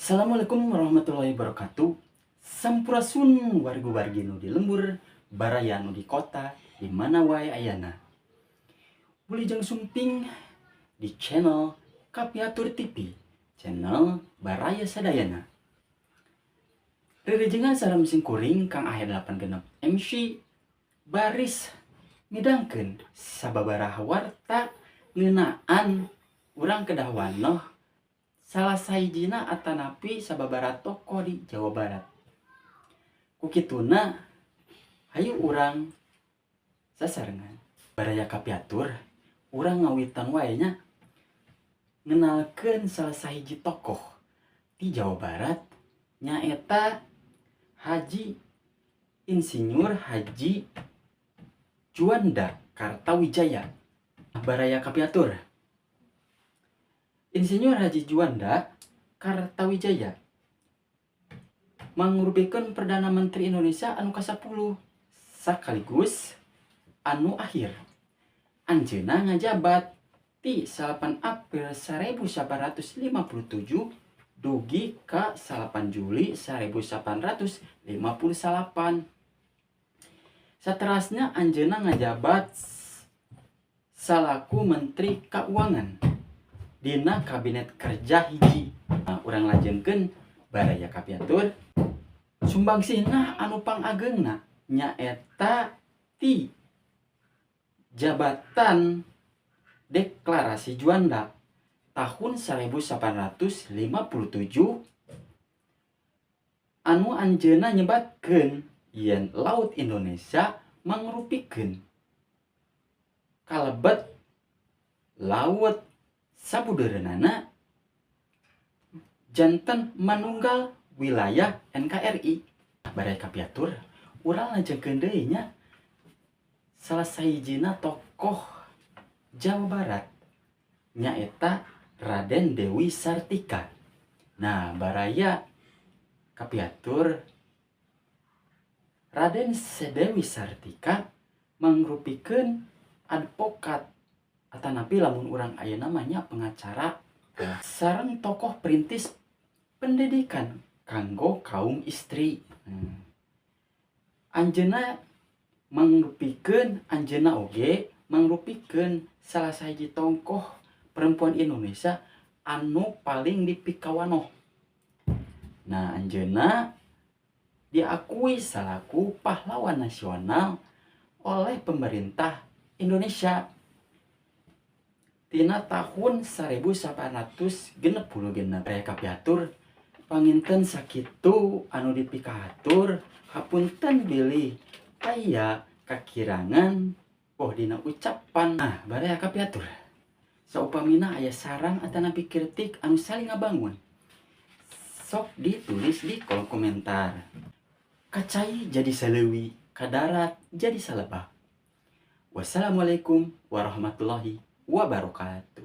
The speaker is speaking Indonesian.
Assalamualaikum warahmatullahi wabarakatuh. Sampurasun warga-wargi nu di lembur, baraya nu di kota, di mana wae ayana. Wilujeng sumping di channel Kapiatur TV, channel Baraya Sadayana. Rerejengan salam singkuring Kang Ahir 86 MC baris midangkeun sababaraha warta ngeunaan urang kedah wanoh salah sahijina atanapi sababaraha tokoh di Jawa Barat. Kukituna hayu urang sasarengan baraya kapiatur urang ngawitan wae nya ngenalkeun salah sahiji tokoh di Jawa Barat nyaeta Haji Insinyur Haji Juanda Kartawijaya. Baraya kapiatur, Insinyur Haji Juanda Kartawijaya mangurbikeun Perdana Menteri Indonesia anu ka-10 sakaligus anu akhir. Anjeunna ngajabat ti 8 April 1957 dugi ka 8 Juli 1858. Saterasnya anjeunna ngajabat salaku Menteri Keuangan dina Kabinet Kerja hiji. Urang lajengkeun baraya kapiatur sumbangsihna anu pangageungna nyaeta ti Jabatan Deklarasi Juanda tahun 1857 anu anjeunna nyebatkeun yen Laut Indonesia mangrupikeun kalebet laut sabudereunana janten manunggal wilayah NKRI. Baraya kapiatur urang lajengkeun deui nya salah sahijina tokoh Jawa Barat nyaeta Raden Dewi Sartika. Nah, baraya kapiatur Raden Dewi Sartika mangrupikeun advokat atanapi lamun urang aya namanya pengacara sareng tokoh perintis pendidikan kanggo kaum istri. Anjeunna oge mangrupikeun salah sahiji tokoh perempuan Indonesia anu paling dipikawanoh. Nah, anjeunna diakui salaku pahlawan nasional oleh pemerintah Indonesia tina tahun 1866. Baraya kapiatur panginten sakitu anu dipikahatur, hapunten bilih aya kakirangan dina ucapan. Nah, baraya kapiatur saupamina aya saran atanapi kritik anu saling ngabangun sok ditulis di kolom komentar. Kacai jadi saleuwi, kadarat jadi salebah. Wassalamualaikum warahmatullahi wabarakatuh.